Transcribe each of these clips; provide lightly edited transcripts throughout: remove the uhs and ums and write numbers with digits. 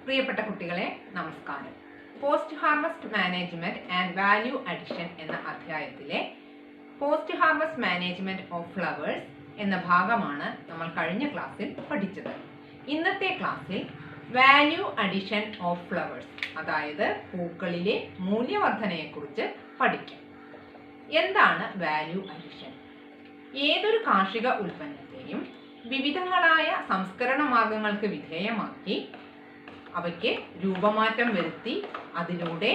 പ്രിയപ്പെട്ട കുട്ടികളെ നമസ്കാരം. Post harvest management and value addition എന്ന അധ്യായത്തിലെ post harvest management of flowers എന്ന ഭാഗമാണ് നമ്മൾ കഴിഞ്ഞ ക്ലാസ്സിൽ പഠിച്ചത്. ഇന്നത്തെ ക്ലാസ്സിൽ വാല്യൂ അഡിഷൻ ഓഫ് ഫ്ലവേഴ്സ്, അതായത് പൂക്കളിലെ മൂല്യവർദ്ധനയെക്കുറിച്ച് പഠിക്കാം. എന്താണ് വാല്യൂ അഡിഷൻ? ഏതൊരു കാർഷിക ഉൽപ്പന്നത്തെയും വിവിധങ്ങളായ സംസ്കരണ മാർഗങ്ങൾക്ക് വിധേയമാക്കി അവയ്ക്ക് രൂപമാറ്റം വരുത്തി അതിലൂടെ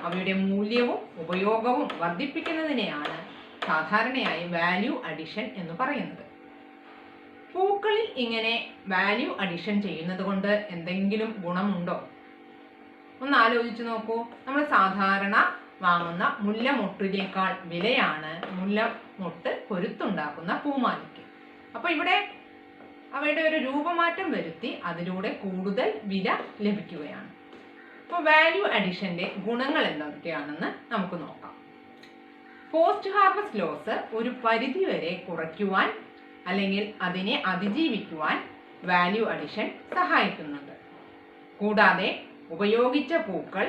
അവയുടെ മൂല്യവും ഉപയോഗവും വർദ്ധിപ്പിക്കുന്നതിനെയാണ് സാധാരണയായി വാല്യൂ അഡിഷൻ എന്ന് പറയുന്നത്. പൂക്കളിൽ ഇങ്ങനെ വാല്യൂ അഡിഷൻ ചെയ്യുന്നത് കൊണ്ട് എന്തെങ്കിലും ഗുണമുണ്ടോ? ഒന്ന് ആലോചിച്ച് നോക്കൂ. നമ്മൾ സാധാരണ വാങ്ങുന്ന മുല്ലമൊട്ടിനേക്കാൾ വിലയാണ് മുല്ലമൊട്ട് കൊരുത്തുണ്ടാക്കുന്ന പൂമാലയ്ക്ക്. അപ്പോൾ ഇവിടെ അവയുടെ ഒരു രൂപമാറ്റം വരുത്തി അതിലൂടെ കൂടുതൽ വില ലഭിക്കുകയാണ്. അപ്പോൾ വാല്യൂ അഡിഷന്റെ ഗുണങ്ങൾ എന്തൊക്കെയാണെന്ന് നമുക്ക് നോക്കാം. പോസ്റ്റ് ഹാർവസ്റ്റ് ലോസ് ഒരു പരിധിവരെ കുറയ്ക്കുവാൻ അല്ലെങ്കിൽ അതിനെ അതിജീവിക്കുവാൻ വാല്യൂ അഡിഷൻ സഹായിക്കുന്നുണ്ട്. കൂടാതെ ഉപയോഗിച്ച പൂക്കൾ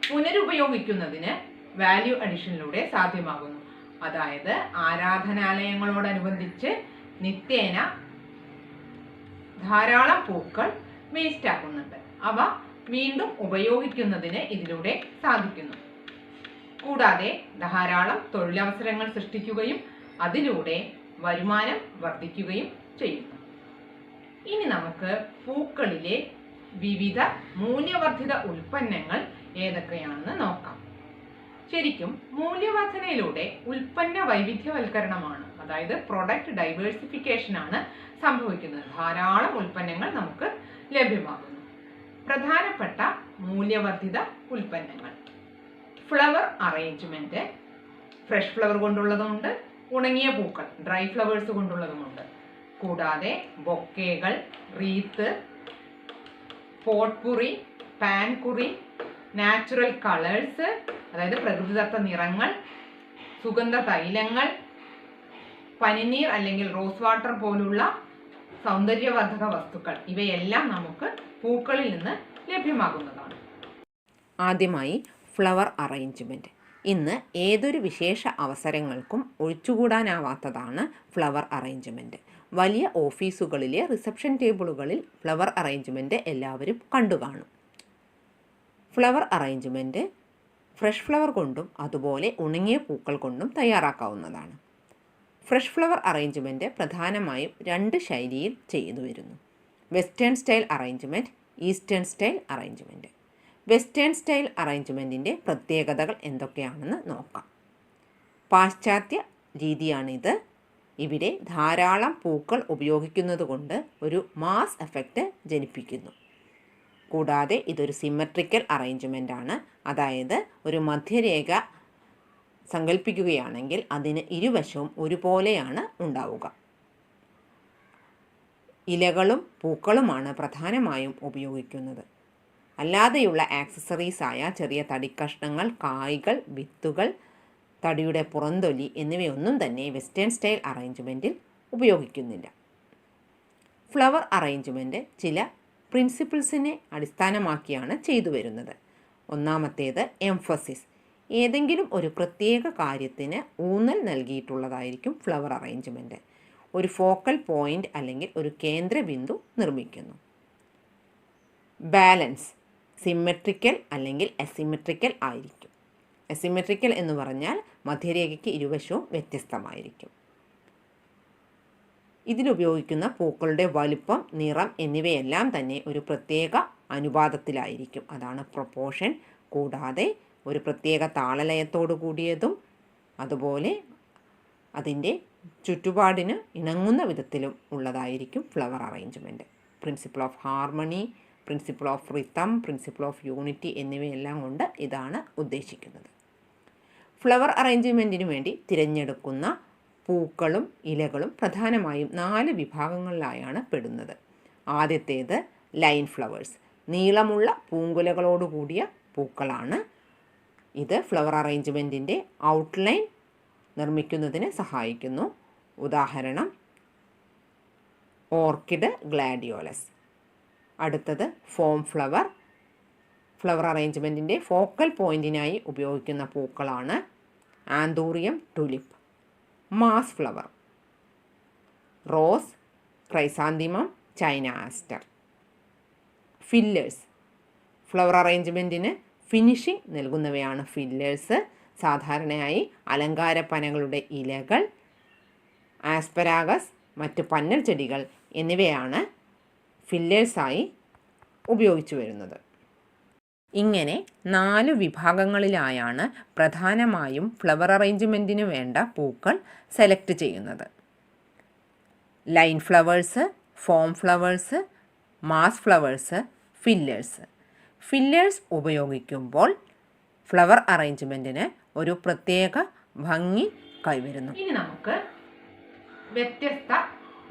പുനരുപയോഗിക്കുന്നതിന് വാല്യൂ അഡിഷനിലൂടെ സാധ്യമാകുന്നു. അതായത് ആരാധനാലയങ്ങളോടനുബന്ധിച്ച് നിത്യേന ധാരാളം പൂക്കൾ വേസ്റ്റ് ആക്കുന്നുണ്ട്. അവ വീണ്ടും ഉപയോഗിക്കുന്നതിന് ഇതിലൂടെ സാധിക്കുന്നു. കൂടാതെ ധാരാളം തൊഴിലവസരങ്ങൾ സൃഷ്ടിക്കുകയും അതിലൂടെ വരുമാനം വർദ്ധിക്കുകയും ചെയ്യുന്നു. ഇനി നമുക്ക് പൂക്കളിലെ വിവിധ മൂല്യവർദ്ധിത ഉൽപ്പന്നങ്ങൾ ഏതൊക്കെയാണെന്ന് നോക്കാം. ശരിക്കും മൂല്യവർദ്ധനയിലൂടെ ഉൽപ്പന്ന വൈവിധ്യവൽക്കരണമാണ്, അതായത് പ്രൊഡക്റ്റ് ഡൈവേഴ്സിഫിക്കേഷൻ ആണ് സംഭവിക്കുന്നത്. ധാരാളം ഉൽപ്പന്നങ്ങൾ നമുക്ക് ലഭ്യമാകുന്നു. പ്രധാനപ്പെട്ട മൂല്യവർദ്ധിത ഉൽപ്പന്നങ്ങൾ: ഫ്ലവർ അറേഞ്ച്മെന്റ്, ഫ്രഷ് ഫ്ലവർ കൊണ്ടുള്ളതുമുണ്ട്, ഉണങ്ങിയ പൂക്കൾ ഡ്രൈ ഫ്ലവേഴ്സ് കൊണ്ടുള്ളതുമുണ്ട്. കൂടാതെ ബൊക്കേകൾ, റീത്ത്, പോട്ട്പുറി, പാൻകുറി, നാച്ചുറൽ കളേഴ്സ്, അതായത് പ്രകൃതിദത്ത നിറങ്ങൾ, സുഗന്ധ തൈലങ്ങൾ, പനിനീർ അല്ലെങ്കിൽ റോസ് വാട്ടർ പോലുള്ള സൗന്ദര്യവർദ്ധക വസ്തുക്കൾ, ഇവയെല്ലാം നമുക്ക് പൂക്കളിൽ നിന്ന് ലഭ്യമാകുന്നതാണ്. ആദ്യമായി ഫ്ലവർ അറേഞ്ച്മെന്റ്. ഇന്ന് ഏതൊരു വിശേഷ അവസരങ്ങൾക്കും ഒഴിച്ചുകൂടാനാവാത്തതാണ് ഫ്ലവർ അറേഞ്ച്മെന്റ്. വലിയ ഓഫീസുകളിലെ റിസപ്ഷൻ ടേബിളുകളിൽ ഫ്ലവർ അറേഞ്ച്മെന്റ് എല്ലാവരും കണ്ടുകാണും. ഫ്ലവർ അറേഞ്ച്മെന്റ് ഫ്രഷ് ഫ്ലവർ കൊണ്ടും അതുപോലെ ഉണങ്ങിയ പൂക്കൾ കൊണ്ടും തയ്യാറാക്കാവുന്നതാണ്. ഫ്രഷ് ഫ്ലവർ അറേഞ്ച്മെന്റ് പ്രധാനമായും രണ്ട് ശൈലിയിൽ ചെയ്തു വരുന്നു: western style arrangement, eastern style arrangement. Western style അറേഞ്ച്മെൻറ്റിൻ്റെ പ്രത്യേകതകൾ എന്തൊക്കെയാണെന്ന് നോക്കാം. പാശ്ചാത്യ രീതിയാണിത്. ഇവിടെ ധാരാളം പൂക്കൾ ഉപയോഗിക്കുന്നത് കൊണ്ട് ഒരു മാസ് എഫക്റ്റ് ജനിപ്പിക്കുന്നു. കൂടാതെ ഇതൊരു സിമ്മട്രിക്കൽ അറേഞ്ച്മെൻ്റ് ആണ്. അതായത് ഒരു മധ്യരേഖ സങ്കല്പിക്കുകയാണെങ്കിൽ അതിന് ഇരുവശവും ഒരുപോലെയാണ് ഉണ്ടാവുക. ഇലകളും പൂക്കളുമാണ് പ്രധാനമായും ഉപയോഗിക്കുന്നത്. അല്ലാതെയുള്ള ആക്സസറീസായ ചെറിയ തടിക്കഷ്ണങ്ങൾ, കായ്കൾ, വിത്തുകൾ, തടിയുടെ പുറന്തൊലി എന്നിവയൊന്നും തന്നെ വെസ്റ്റേൺ സ്റ്റൈൽ അറേഞ്ച്മെൻറ്റിൽ ഉപയോഗിക്കുന്നില്ല. ഫ്ലവർ അറേഞ്ച്മെൻറ്റ് ചില പ്രിൻസിപ്പിൾസിനെ അടിസ്ഥാനമാക്കിയാണ് ചെയ്തു വരുന്നത്. ഒന്നാമത്തേത് എംഫസിസ്. ഏതെങ്കിലും ഒരു പ്രത്യേക കാര്യത്തിന് ഊന്നൽ നൽകിയിട്ടുള്ളതായിരിക്കും ഫ്ലവർ അറേഞ്ച്മെൻറ്റ്. ഒരു ഫോക്കൽ പോയിൻ്റ് അല്ലെങ്കിൽ ഒരു കേന്ദ്രബിന്ദു നിർമ്മിക്കുന്നു. ബാലൻസ്. സിമ്മട്രിക്കൽ അല്ലെങ്കിൽ അസിമെട്രിക്കൽ ആയിരിക്കും. അസിമെട്രിക്കൽ എന്ന് പറഞ്ഞാൽ മധ്യരേഖയ്ക്ക് ഇരുവശവും വ്യത്യസ്തമായിരിക്കും. ഇതിലുപയോഗിക്കുന്ന പൂക്കളുടെ വലുപ്പം, നിറം എന്നിവയെല്ലാം തന്നെ ഒരു പ്രത്യേക അനുപാതത്തിലായിരിക്കും. അതാണ് പ്രൊപ്പോർഷൻ. കൂടാതെ ഒരു പ്രത്യേക താളലയത്തോടു കൂടിയതും അതുപോലെ അതിൻ്റെ ചുറ്റുപാടിന് ഇണങ്ങുന്ന വിധത്തിലും ഉള്ളതായിരിക്കും flower arrangement. Principle of harmony, principle of rhythm, principle of unity എന്നിവയെല്ലാം കൊണ്ട് ഇതാണ് ഉദ്ദേശിക്കുന്നത്. ഫ്ലവർ അറേഞ്ച്മെൻറ്റിന് വേണ്ടി തിരഞ്ഞെടുക്കുന്ന പൂക്കളും ഇലകളും പ്രധാനമായും 4 വിഭാഗങ്ങളിലായാണ് പെടുന്നത്. ആദ്യത്തേത് ലൈൻ ഫ്ലവേഴ്സ്. നീളമുള്ള പൂങ്കുലകളോടുകൂടിയ പൂക്കളാണ്. ഇത് ഫ്ലവർ അറേഞ്ച്മെൻറ്റിൻ്റെ ഔട്ട്ലൈൻ നിർമ്മിക്കുന്നതിന് സഹായിക്കുന്നു. ഉദാഹരണം ഓർക്കിഡ് ഗ്ലാഡിയോലസ്. അടുത്തത് ഫോം ഫ്ലവർ. ഫ്ലവർ അറേഞ്ച്മെൻറ്റിൻ്റെ ഫോക്കൽ പോയിൻറ്റിനായി ഉപയോഗിക്കുന്ന പൂക്കളാണ് anthurium tulip, mass flower, rose, chrysanthemum, China aster. Fillers. Flower അറേഞ്ച്മെൻറ്റിന് ഫിനിഷിംഗ് നൽകുന്നവയാണ് ഫില്ലേഴ്സ്. സാധാരണയായി അലങ്കാര പനകളുടെ ഇലകൾ, ആസ്പരാഗസ്, മറ്റ് പന്നൽ ചെടികൾ എന്നിവയാണ് ഫില്ലേഴ്സായി ഉപയോഗിച്ചു വരുന്നത്. ഇങ്ങനെ 4 വിഭാഗങ്ങളിലായാണ് പ്രധാനമായും ഫ്ലവർ അറേഞ്ച്മെൻറ്റിന് വേണ്ട പൂക്കൾ സെലക്ട് ചെയ്യുന്നത്. Line flowers, form flowers, mass flowers, fillers. Fillers ഉപയോഗിക്കുമ്പോൾ ഫ്ലവർ അറേഞ്ച്മെൻറ്റിന് ഒരു പ്രത്യേക ഭംഗി കൈവരുന്നു. ഇനി നമുക്ക് വ്യത്യസ്ത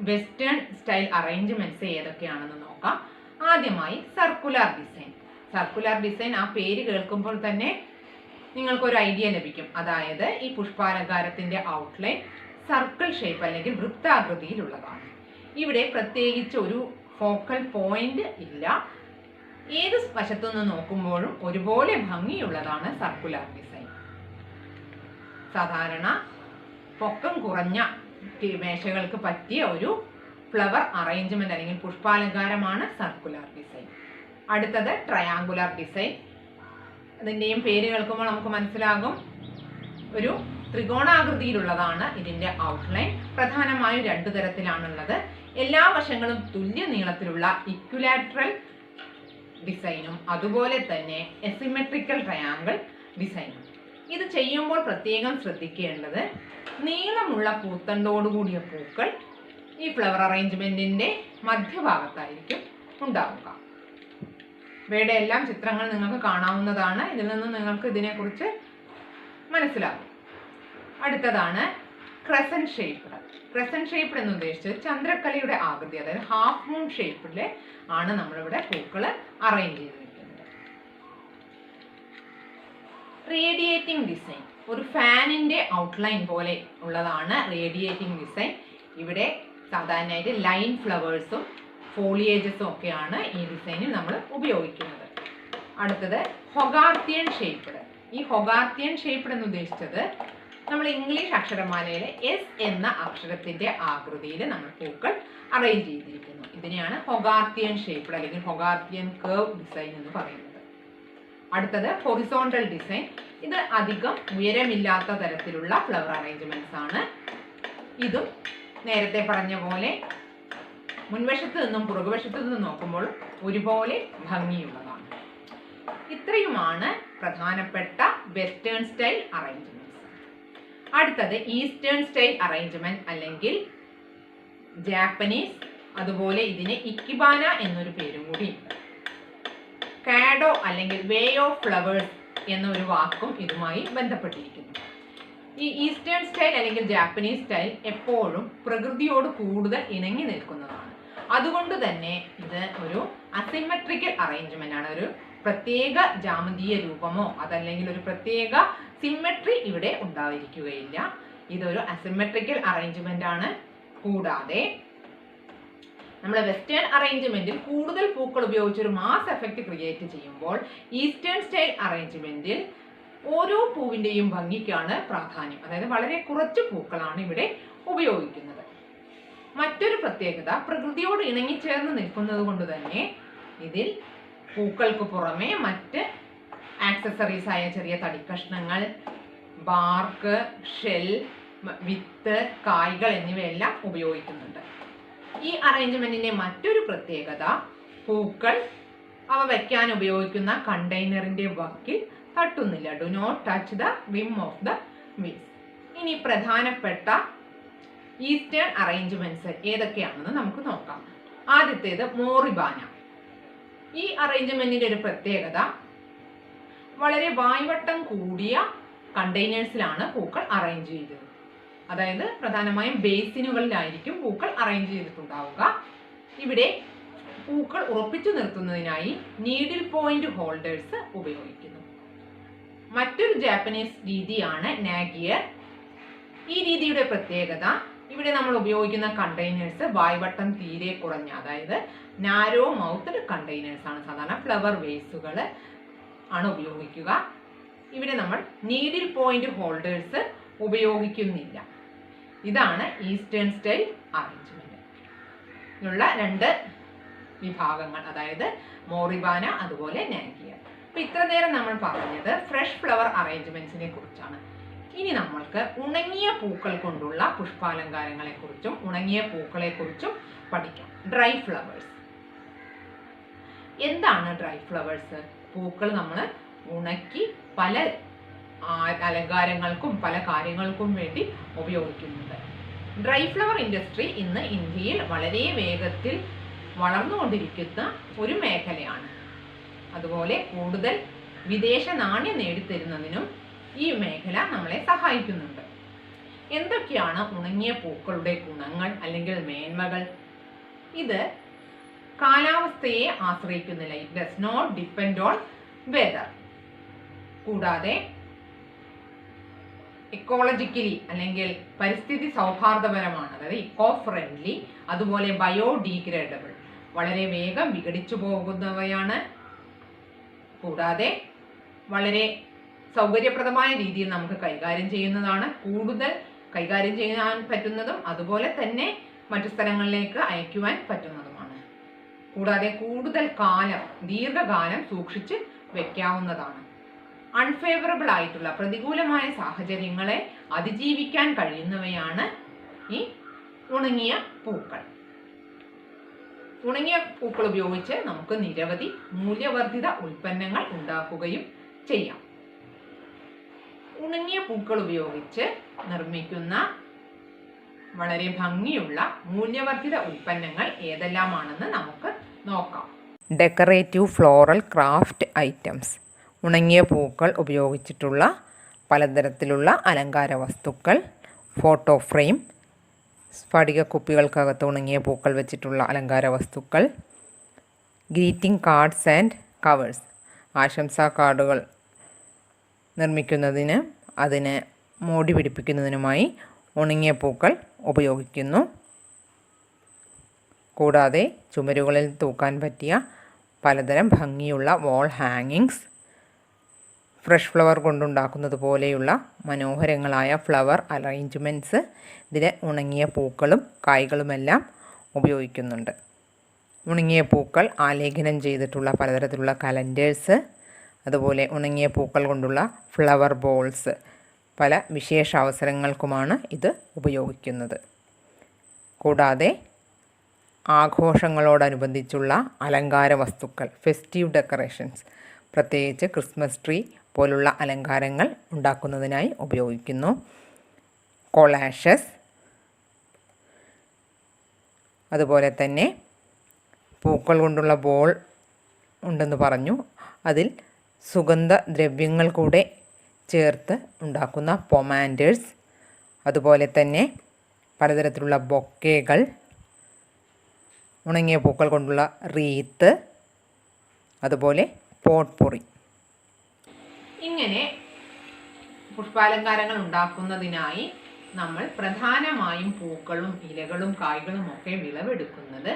വെസ്റ്റേൺ സ്റ്റൈൽ അറേഞ്ച്മെൻറ്റ്സ് ഏതൊക്കെയാണെന്ന് നോക്കാം. ആദ്യമായി സർക്കുലർ ഡിസൈൻ. സർക്കുലർ ഡിസൈൻ ആ പേര് കേൾക്കുമ്പോൾ തന്നെ നിങ്ങൾക്കൊരു ഐഡിയ ലഭിക്കും. അതായത് ഈ പുഷ്പാലങ്കാരത്തിൻ്റെ ഔട്ട്ലൈൻ സർക്കിൾ ഷേപ്പ് അല്ലെങ്കിൽ വൃത്താകൃതിയിലുള്ളതാണ്. ഇവിടെ പ്രത്യേകിച്ച് ഒരു ഫോക്കൽ പോയിന്റ് ഇല്ല. ഏത് വശത്തു നിന്ന് നോക്കുമ്പോഴും ഒരുപോലെ ഭംഗിയുള്ളതാണ് സർക്കുലർ ഡിസൈൻ. സാധാരണ പൊക്കം കുറഞ്ഞ മേശകൾക്ക് പറ്റിയ ഒരു ഫ്ലവർ അറേഞ്ച്മെന്റ് അല്ലെങ്കിൽ പുഷ്പാലങ്കാരമാണ് സർക്കുലർ ഡിസൈൻ. അടുത്തത് ട്രയാങ്കുലർ ഡിസൈൻ. അതിൻ്റെയും പേര് കേൾക്കുമ്പോൾ നമുക്ക് മനസ്സിലാകും, ഒരു ത്രികോണാകൃതിയിലുള്ളതാണ് ഇതിൻ്റെ ഔട്ട്ലൈൻ. പ്രധാനമായും 2 തരത്തിലാണുള്ളത്. എല്ലാ വശങ്ങളും തുല്യ നീളത്തിലുള്ള ഇക്വിലാറ്ററൽ ഡിസൈനും അതുപോലെ തന്നെ എസിമെട്രിക്കൽ ട്രയാങ്കിൾ ഡിസൈനും. ഇത് ചെയ്യുമ്പോൾ പ്രത്യേകം ശ്രദ്ധിക്കേണ്ടത് നീളമുള്ള പൂത്തണ്ടോടുകൂടിയ പൂക്കൾ ഈ ഫ്ലവർ അറേഞ്ച്മെൻറ്റിൻ്റെ മധ്യഭാഗത്തായിരിക്കും ഉണ്ടാവുക. ഇവയുടെ എല്ലാം ചിത്രങ്ങൾ നിങ്ങൾക്ക് കാണാവുന്നതാണ്. ഇതിൽ നിന്ന് നിങ്ങൾക്ക് ഇതിനെക്കുറിച്ച് മനസ്സിലാകും. അടുത്തതാണ് ക്രസന്റ് ഷേപ്പ്ഡ്. ക്രസന്റ് ഷേപ്പ്ഡ് എന്ന് ഉദ്ദേശിച്ചത് ചന്ദ്രക്കലയുടെ ആകൃതി, അതായത് ഹാഫ് മൂൺ ഷേപ്പിൽ ആണ് നമ്മളിവിടെ പൂക്കൾ അറേഞ്ച് ചെയ്തിരിക്കുന്നത്. Radiating design. ഒരു ഫാനിൻ്റെ ഔട്ട്ലൈൻ പോലെ ഉള്ളതാണ് റേഡിയേറ്റിംഗ് ഡിസൈൻ. ഇവിടെ സാധാരണയായിട്ട് ലൈൻ ഫ്ലവേഴ്സും ഫോളിയേജസും ഒക്കെയാണ് ഈ ഡിസൈനിൽ നമ്മൾ ഉപയോഗിക്കുന്നത്. അടുത്തത് ഹൊഗാർത്തിയൻ ഷേപ്പ്ഡ്. ഈ ഹൊഗാർത്തിയൻ ഷേപ്പ്ഡ് എന്ന് ഉദ്ദേശിച്ചത് നമ്മൾ ഇംഗ്ലീഷ് അക്ഷരമാലയിലെ എസ് എന്ന അക്ഷരത്തിൻ്റെ ആകൃതിയിൽ നമ്മൾ പൂക്കൾ അറേഞ്ച് ചെയ്തിരിക്കുന്നു. ഇതിനെയാണ് ഹൊഗാർത്തിയൻ ഷേപ്പ്ഡ് അല്ലെങ്കിൽ ഹൊഗാർത്തിയൻ കർവ് ഡിസൈൻ എന്ന് പറയുന്നത്. അടുത്തത് ഹൊറിസോണ്ടൽ ഡിസൈൻ. ഇത് അധികം ഉയരമില്ലാത്ത തരത്തിലുള്ള ഫ്ലവർ അറേഞ്ച്മെന്റ്സ് ആണ്. ഇതും നേരത്തെ പറഞ്ഞ പോലെ മുൻവശത്ത് നിന്നും പുറകുവശത്ത് നിന്നും നോക്കുമ്പോൾ ഒരുപോലെ ഭംഗിയുള്ളതാണ്. ഇത്രയുമാണ് പ്രധാനപ്പെട്ട വെസ്റ്റേൺ സ്റ്റൈൽ അറേഞ്ച്മെന്റ്സ്. അടുത്തത് ഈസ്റ്റേൺ സ്റ്റൈൽ അറേഞ്ച്മെന്റ് അല്ലെങ്കിൽ ജാപ്പനീസ്, അതുപോലെ ഇതിന് ഇക്കിബാന എന്നൊരു പേരും കൂടി ഉണ്ട്. കാഡോ അല്ലെങ്കിൽ വേ ഓഫ് ഫ്ലവേഴ്സ് എന്നൊരു വാക്കും ഇതുമായി ബന്ധപ്പെട്ടിരിക്കുന്നു. ഈ ഈസ്റ്റേൺ സ്റ്റൈൽ അല്ലെങ്കിൽ ജാപ്പനീസ് സ്റ്റൈൽ എപ്പോഴും പ്രകൃതിയോട് കൂടുതൽ ഇണങ്ങി നിൽക്കുന്നതാണ്. അതുകൊണ്ട് തന്നെ ഇത് ഒരു അസിമെട്രിക്കൽ അറേഞ്ച്മെന്റ് ആണ്. ഒരു പ്രത്യേക ജാമതീയ രൂപമോ അതല്ലെങ്കിൽ ഒരു പ്രത്യേക സിമെട്രി ഇവിടെ ഉണ്ടായിരിക്കുകയില്ല. ഇതൊരു അസിമെട്രിക്കൽ അറേഞ്ച്മെന്റ് ആണ്. കൂടാതെ നമ്മൾ വെസ്റ്റേൺ അറേഞ്ച്മെന്റിൽ കൂടുതൽ പൂക്കൾ ഉപയോഗിച്ച് ഒരു മാസ് എഫക്റ്റ് ക്രിയേറ്റ് ചെയ്യുമ്പോൾ ഈസ്റ്റേൺ സ്റ്റൈൽ അറേഞ്ച്മെന്റിൽ ഓരോ പൂവിൻ്റെയും ഭംഗിക്കാണ് പ്രാധാന്യം. അതായത് വളരെ കുറച്ച് പൂക്കളാണ് ഇവിടെ ഉപയോഗിക്കുന്നത്. മറ്റൊരു പ്രത്യേകത, പ്രകൃതിയോട് ഇണങ്ങിച്ചേർന്ന് നിൽക്കുന്നത് കൊണ്ട് തന്നെ ഇതിൽ പൂക്കൾക്ക് പുറമെ മറ്റ് ആക്സസറീസ് ആയ ചെറിയ തടിക്കഷ്ണങ്ങൾ, ബാർക്ക്, ഷെൽ, വിത്ത്, കായ്കൾ എന്നിവയെല്ലാം ഉപയോഗിക്കുന്നുണ്ട്. ഈ അറേഞ്ച്മെന്റിന്റെ മറ്റൊരു പ്രത്യേകത, പൂക്കൾ അവ വയ്ക്കാൻ ഉപയോഗിക്കുന്ന കണ്ടെയ്നറിന്റെ വക്കിൽ തട്ടുന്നില്ല. Do not touch the rim of the vase. ഇനി പ്രധാനപ്പെട്ട ഈസ്റ്റേൺ അറേഞ്ച്മെന്റ്സ് ഏതൊക്കെയാണെന്ന് നമുക്ക് നോക്കാം. ആദ്യത്തേത് മോറിബാന. ഈ അറേഞ്ച്മെന്റിന്റെ ഒരു പ്രത്യേകത, വളരെ വായ്വട്ടം കൂടിയ കണ്ടെയ്നേഴ്സിലാണ് പൂക്കൾ അറേഞ്ച് ചെയ്തത്. അതായത് പ്രധാനമായും ബേസിനുകളിലായിരിക്കും പൂക്കൾ അറേഞ്ച് ചെയ്തിട്ടുണ്ടാവുക. ഇവിടെ പൂക്കൾ ഉറപ്പിച്ചു നിർത്തുന്നതിനായി നീഡിൽ പോയിന്റ് ഹോൾഡേഴ്സ് ഉപയോഗിക്കുന്നു. മറ്റൊരു ജാപ്പനീസ് രീതിയാണ് നാഗിയർ. ഈ രീതിയുടെ പ്രത്യേകത, ഇവിടെ നമ്മൾ ഉപയോഗിക്കുന്ന കണ്ടെയ്നേഴ്സ് വായ്വട്ടം തീരെ കുറഞ്ഞ, അതായത് നാരോ മൗത്ത്ഡ് കണ്ടെയ്നേഴ്സ് ആണ്. സാധാരണ ഫ്ലവർ വേസുകൾ ആണ് ഉപയോഗിക്കുക. ഇവിടെ നമ്മൾ നീഡിൽ പോയിന്റ് ഹോൾഡേഴ്സ് ഉപയോഗിക്കുന്നില്ല. ഇതാണ് ഈസ്റ്റേൺ സ്റ്റൈൽ അറേഞ്ച്മെന്റ്. ഉള്ള 2 വിഭാഗങ്ങൾ, അതായത് മോറിബാന അതുപോലെ നാങ്കിയർ. അപ്പൊ ഇത്ര നേരം നമ്മൾ പറഞ്ഞത് ഫ്രഷ് ഫ്ലവർ അറേഞ്ച്മെന്റ്സിനെ കുറിച്ചാണ്. ഇനി നമ്മൾക്ക് ഉണങ്ങിയ പൂക്കൾ കൊണ്ടുള്ള പുഷ്പാലങ്കാരങ്ങളെ കുറിച്ചും ഉണങ്ങിയ പൂക്കളെ കുറിച്ചും പഠിക്കാം. Dry flowers. എന്താണ് ഡ്രൈ ഫ്ലവേഴ്സ്? പൂക്കൾ നമ്മൾ ഉണക്കി പല അലങ്കാരങ്ങൾക്കും പല കാര്യങ്ങൾക്കും വേണ്ടി ഉപയോഗിക്കുന്നുണ്ട്. ഡ്രൈ ഫ്ലവർ ഇൻഡസ്ട്രി ഇന്ന് ഇന്ത്യയിൽ വളരെ വേഗത്തിൽ വളർന്നുകൊണ്ടിരിക്കുന്ന ഒരു മേഖലയാണ്. അതുപോലെ കൂടുതൽ വിദേശ നാണ്യം നേടിത്തരുന്നതിനും ഈ മേഖല നമ്മളെ സഹായിക്കുന്നുണ്ട്. എന്തൊക്കെയാണ് ഉണങ്ങിയ പൂക്കളുടെ ഗുണങ്ങൾ അല്ലെങ്കിൽ മേന്മകൾ? ഇത് കാലാവസ്ഥയെ ആശ്രയിക്കുന്നില്ല. It does not depend on weather. കൂടാതെ ഇക്കോളജിക്കലി അല്ലെങ്കിൽ പരിസ്ഥിതി സൗഹാർദ്ദപരമാണ്, അതായത് ഇക്കോ ഫ്രണ്ട്ലി, അതുപോലെ ബയോഡീഗ്രേഡബിൾ, വളരെ വേഗം വിഘടിച്ചു പോകുന്നവയാണ്. കൂടാതെ വളരെ സൗകര്യപ്രദമായ രീതിയിൽ നമുക്ക് കൈകാര്യം ചെയ്യുന്നതാണ്. കൂടുതൽ കൈകാര്യം ചെയ്യാൻ പറ്റുന്നതും അതുപോലെ തന്നെ മറ്റു സ്ഥലങ്ങളിലേക്ക് അയക്കുവാൻ പറ്റുന്നതുമാണ്. കൂടാതെ കൂടുതൽ കാലം, ദീർഘകാലം സൂക്ഷിച്ച് വെക്കാവുന്നതാണ്. അൺഫേവറബിൾ ആയിട്ടുള്ള പ്രതികൂലമായ സാഹചര്യങ്ങളെ അതിജീവിക്കാൻ കഴിയുന്നവയാണ് ഈ ഉണങ്ങിയ പൂക്കൾ. ഉണങ്ങിയ പൂക്കൾ ഉപയോഗിച്ച് നമുക്ക് നിരവധി മൂല്യവർദ്ധിത ഉൽപ്പന്നങ്ങൾ ഉണ്ടാക്കുകയും ചെയ്യാം. ഉണങ്ങിയ പൂക്കൾ ഉപയോഗിച്ച് നിർമ്മിക്കുന്ന വളരെ ഭംഗിയുള്ള മൂല്യവർദ്ധിത ഉൽപ്പന്നങ്ങൾ ഏതെല്ലാമാണെന്ന് നമുക്ക് നോക്കാം. Decorative floral craft items. ഉണങ്ങിയ പൂക്കൾ ഉപയോഗിച്ചിട്ടുള്ള പലതരത്തിലുള്ള അലങ്കാര വസ്തുക്കൾ, ഫോട്ടോ ഫ്രെയിം, സ്ഫടിക കുപ്പികൾക്കകത്ത് ഉണങ്ങിയ പൂക്കൾ വെച്ചിട്ടുള്ള അലങ്കാര വസ്തുക്കൾ, ഗ്രീറ്റിംഗ് കാർഡ്സ് ആൻഡ് കവേഴ്സ്. ആശംസാ കാർഡുകൾ നിർമ്മിക്കുന്നതിന് അതിനെ മോടി പിടിപ്പിക്കുന്നതിനുമായി ഉണങ്ങിയ പൂക്കൾ ഉപയോഗിക്കുന്നു. കൂടാതെ ചുമരുകളിൽ തൂക്കാൻ പറ്റിയ പലതരം ഭംഗിയുള്ള വാൾ ഹാങ്ങിങ്സ്, ഫ്രഷ് ഫ്ലവർ കൊണ്ടുണ്ടാക്കുന്നത് പോലെയുള്ള മനോഹരങ്ങളായ ഫ്ലവർ അറേഞ്ച്മെൻറ്റ്സ്, ഇതിലെ ഉണങ്ങിയ പൂക്കളും കായ്കളുമെല്ലാം ഉപയോഗിക്കുന്നുണ്ട്. ഉണങ്ങിയ പൂക്കൾ ആലേഖനം ചെയ്തിട്ടുള്ള പലതരത്തിലുള്ള കലണ്ടേഴ്സ്, അതുപോലെ ഉണങ്ങിയ പൂക്കൾ കൊണ്ടുള്ള ഫ്ലവർ ബോൾസ്, പല വിശേഷ അവസരങ്ങൾക്കുമാണ് ഇത് ഉപയോഗിക്കുന്നത്. കൂടാതെ ആഘോഷങ്ങളോടനുബന്ധിച്ചുള്ള അലങ്കാര വസ്തുക്കൾ, ഫെസ്റ്റീവ് ഡെക്കറേഷൻസ്, പ്രത്യേകിച്ച് ക്രിസ്മസ് ട്രീ പോലുള്ള അലങ്കാരങ്ങൾ ഉണ്ടാക്കുന്നതിനായി ഉപയോഗിക്കുന്നു. കൊളാഷസ്, അതുപോലെ തന്നെ പൂക്കൾ കൊണ്ടുള്ള ബോൾ ഉണ്ടെന്ന് പറഞ്ഞു. അതിൽ സുഗന്ധദ്രവ്യങ്ങൾ കൂടെ ചേർത്ത് ഉണ്ടാക്കുന്ന പൊമാൻഡേഴ്സ്, അതുപോലെ തന്നെ പലതരത്തിലുള്ള ബൊക്കേകൾ, ഉണങ്ങിയ പൂക്കൾ കൊണ്ടുള്ള റീത്ത്, അതുപോലെ പോട്ട്പൊറി. ഇങ്ങനെ പുഷ്പാലങ്കാരങ്ങൾ ഉണ്ടാക്കുന്നതിനായി നമ്മൾ പ്രധാനമായും പൂക്കളും ഇലകളും കായ്കളും ഒക്കെ വിളവെടുക്കുന്നത്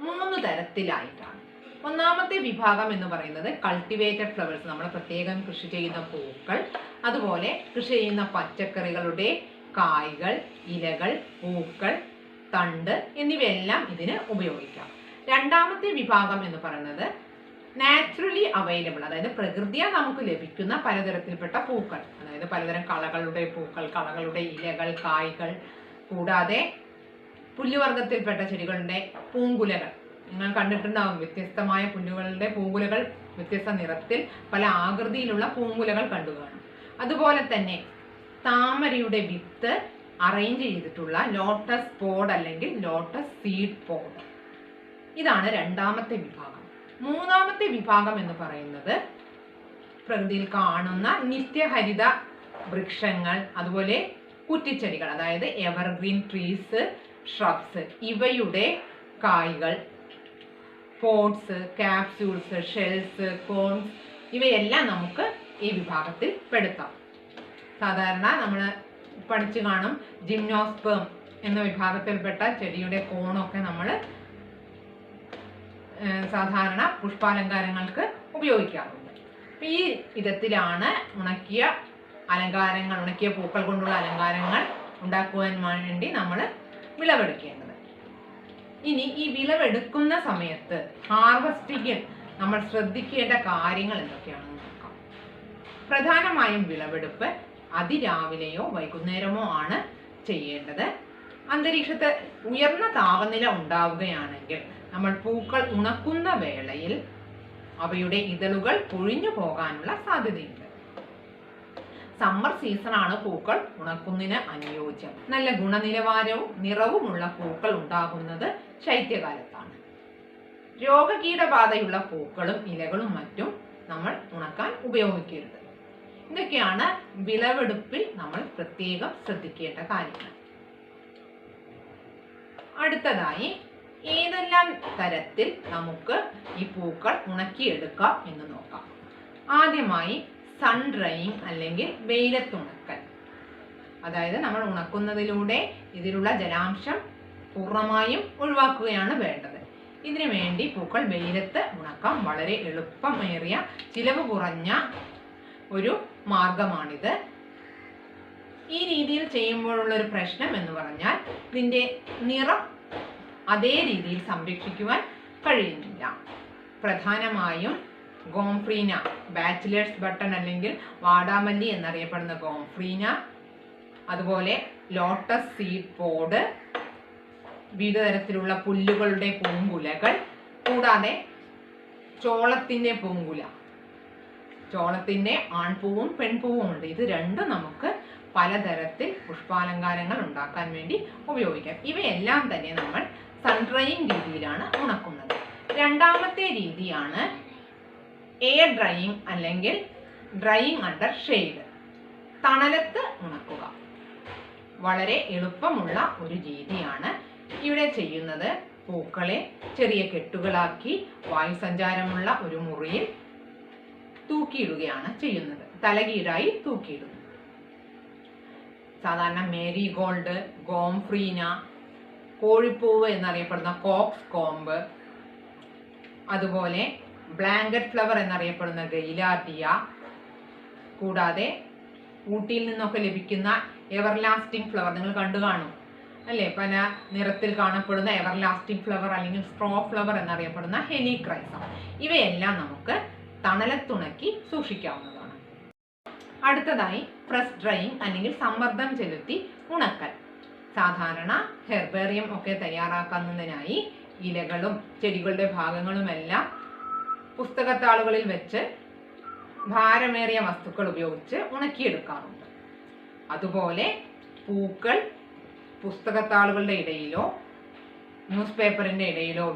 3 തരത്തിലായിട്ടാണ്. ഒന്നാമത്തെ വിഭാഗം എന്ന് പറയുന്നത് കൾട്ടിവേറ്റഡ് ഫ്ലവേഴ്സ്, നമ്മൾ പ്രത്യേകം കൃഷി ചെയ്യുന്ന പൂക്കൾ, അതുപോലെ കൃഷി ചെയ്യുന്ന പച്ചക്കറികളുടെ കായ്കൾ, ഇലകൾ, പൂക്കൾ, തണ്ട് എന്നിവയെല്ലാം ഇതിന് ഉപയോഗിക്കാം. രണ്ടാമത്തെ വിഭാഗം എന്ന് പറയുന്നത് നാച്ചുറലി അവൈലബിൾ, അതായത് പ്രകൃതിയാ നമുക്ക് ലഭിക്കുന്ന പലതരത്തിൽപ്പെട്ട പൂക്കൾ, അതായത് പലതരം കളകളുടെ പൂക്കൾ, കളകളുടെ ഇലകൾ, കായ്കൾ, കൂടാതെ പുല്ലുവർഗത്തിൽപ്പെട്ട ചെടികളുടെ പൂങ്കുലകൾ. നിങ്ങൾ കണ്ടിട്ടുണ്ടാവും വ്യത്യസ്തമായ പുല്ലുകളുടെ പൂങ്കുലകൾ, വ്യത്യസ്ത നിറത്തിൽ പല ആകൃതിയിലുള്ള പൂങ്കുലകൾ കണ്ടുകാണും. അതുപോലെ തന്നെ താമരയുടെ വിത്ത് അറേഞ്ച് ചെയ്തിട്ടുള്ള ലോട്ടസ് പോഡ് അല്ലെങ്കിൽ ലോട്ടസ് സീഡ് പോഡ്. ഇതാണ് രണ്ടാമത്തെ വിഭാഗം. മൂന്നാമത്തെ വിഭാഗം എന്ന് പറയുന്നത് പ്രകൃതിയിൽ കാണുന്ന നിത്യഹരിത വൃക്ഷങ്ങൾ, അതുപോലെ കുറ്റിച്ചെടികൾ, അതായത് എവർഗ്രീൻ ട്രീസ്, ഷ്രബ്സ്, ഇവയുടെ കായ്കൾ, പോട്ട്സ്, ക്യാപ്സ്യൂൾസ്, ഷെൽസ്, കോൺസ്, ഇവയെല്ലാം നമുക്ക് ഈ വിഭാഗത്തിൽ പെടുത്താം. സാധാരണ നമ്മൾ പഠിച്ചു കാണും ജിംനോസ്പേം എന്ന വിഭാഗത്തിൽപ്പെട്ട ചെടിയുടെ കോണൊക്കെ നമ്മൾ സാധാരണ പുഷ്പാലങ്കാരങ്ങൾക്ക് ഉപയോഗിക്കാറുണ്ട്. ഈ വിധത്തിലാണ് ഉണക്കിയ പൂക്കൾ കൊണ്ടുള്ള അലങ്കാരങ്ങൾ ഉണ്ടാക്കുവാൻ വേണ്ടി നമ്മൾ വിളവെടുക്കേണ്ടത്. ഇനി ഈ വിളവെടുക്കുന്ന സമയത്ത് ഹാർവസ്റ്റിങ്ങിൽ നമ്മൾ ശ്രദ്ധിക്കേണ്ട കാര്യങ്ങൾ എന്തൊക്കെയാണെന്ന് നോക്കാം. പ്രധാനമായും വിളവെടുപ്പ് അതിരാവിലെയോ വൈകുന്നേരമോ ആണ് ചെയ്യേണ്ടത്. അന്തരീക്ഷത്ത് ഉയർന്ന താപനില ഉണ്ടാവുകയാണെങ്കിൽ നമ്മൾ പൂക്കൾ ഉണക്കുന്ന വേളയിൽ അവയുടെ ഇതളുകൾ പൊഴിഞ്ഞു പോകാനുള്ള സാധ്യതയുണ്ട്. സമ്മർ സീസണാണ് പൂക്കൾ ഉണക്കുന്നതിന് അനുയോജ്യം. നല്ല ഗുണനിലവാരവും നിറവുമുള്ള പൂക്കൾ ഉണ്ടാകുന്നത് ശൈത്യകാലത്താണ്. രോഗകീടബാധയുള്ള പൂക്കളും ഇലകളും മറ്റും നമ്മൾ ഉണക്കാൻ ഉപയോഗിക്കരുത്. ഇതൊക്കെയാണ് വിളവെടുപ്പിൽ നമ്മൾ പ്രത്യേകം ശ്രദ്ധിക്കേണ്ട കാര്യങ്ങൾ. അടുത്തതായി ഏതെല്ലാം തരത്തിൽ നമുക്ക് ഈ പൂക്കൾ ഉണക്കിയെടുക്കാം എന്ന് നോക്കാം. ആദ്യമായി സൺ ഡ്രൈയിങ് അല്ലെങ്കിൽ വെയിലത്തുണക്കൽ. അതായത് നമ്മൾ ഉണക്കുന്നതിലൂടെ ഇതിലുള്ള ജലാംശം പൂർണ്ണമായും ഒഴിവാക്കുകയാണ് വേണ്ടത്. ഇതിനു വേണ്ടി പൂക്കൾ വെയിലത്ത് ഉണക്കാം. വളരെ എളുപ്പമേറിയ ചിലവ് കുറഞ്ഞ ഒരു മാർഗമാണിത്. ഈ രീതിയിൽ ചെയ്യുമ്പോഴുള്ള ഒരു പ്രശ്നം എന്ന് പറഞ്ഞാൽ ഇതിൻ്റെ നിറം അതേ രീതിയിൽ സംരക്ഷിക്കുവാൻ കഴിയുന്നില്ല. പ്രധാനമായും ഗോംഫ്രീന, ബാച്ചിലേഴ്സ് ബട്ടൺ അല്ലെങ്കിൽ വാടാമല്ലി എന്നറിയപ്പെടുന്ന ഗോംഫ്രീന, അതുപോലെ ലോട്ടസ് സീഡ് പോഡ്, വിവിധ തരത്തിലുള്ള പുല്ലുകളുടെ പൂങ്കുലകൾ, കൂടാതെ ചോളത്തിൻ്റെ പൂങ്കുല. ചോളത്തിൻ്റെ ആൺപൂവും പെൺപൂവും ഉണ്ട്. ഇത് രണ്ടും നമുക്ക് പലതരത്തിൽ പുഷ്പാലങ്കാരങ്ങൾ ഉണ്ടാക്കാൻ വേണ്ടി ഉപയോഗിക്കാം. ഇവയെല്ലാം തന്നെ നമ്മൾ സൺഡ്രൈയിങ് രീതിയിലാണ് ഉണക്കുന്നത്. രണ്ടാമത്തെ രീതിയാണ് എയർ ഡ്രൈയിങ് അല്ലെങ്കിൽ ഡ്രൈയിങ് അണ്ടർ ഷെയ്ഡ്. തണലത്ത് ഉണക്കുക വളരെ എളുപ്പമുള്ള ഒരു രീതിയാണ്. ഇവിടെ ചെയ്യുന്നത് പൂക്കളെ ചെറിയ കെട്ടുകളാക്കി വായുസഞ്ചാരമുള്ള ഒരു മുറിയിൽ തൂക്കിയിടുകയാണ് ചെയ്യുന്നത്. തലകീഴായി തൂക്കിയിടുന്നു. സാധാരണ മേരിഗോൾഡ്, ഗോംഫ്രീന, കോഴിപ്പൂവ് എന്നറിയപ്പെടുന്ന കോക്സ് കോംബ്, അതുപോലെ ബ്ലാങ്കറ്റ് ഫ്ലവർ എന്നറിയപ്പെടുന്ന ഗൈലാർഡിയ, കൂടാതെ ഊട്ടിയിൽ നിന്നൊക്കെ ലഭിക്കുന്ന എവർലാസ്റ്റിംഗ് ഫ്ലവർ നിങ്ങൾ കണ്ടു കാണും അല്ലേ? പല നിറത്തിൽ കാണപ്പെടുന്ന എവർലാസ്റ്റിംഗ് ഫ്ലവർ അല്ലെങ്കിൽ സ്ട്രോ ഫ്ലവർ എന്നറിയപ്പെടുന്ന ഹെലിക്രൈസം. ഇവയെല്ലാം നമുക്ക് തണലത്തുണക്കി സൂക്ഷിക്കാവുന്നതാണ്. അടുത്തതായി പ്രസ് ഡ്രൈയിങ് അല്ലെങ്കിൽ സമ്മർദ്ദം ചെലുത്തി ഉണക്കൽ. സാധാരണ ഹെർബേറിയം ഒക്കെ തയ്യാറാക്കുന്നതിനായി ഇലകളും ചെടികളുടെ ഭാഗങ്ങളുമെല്ലാം പുസ്തകത്താളുകളിൽ വെച്ച് ഭാരമേറിയ വസ്തുക്കൾ ഉപയോഗിച്ച് ഉണക്കിയെടുക്കാറുണ്ട്. അതുപോലെ പൂക്കൾ പുസ്തകത്താളുകളുടെ ഇടയിലോ ന്യൂസ് പേപ്പറിൻ്റെ ഇടയിലോ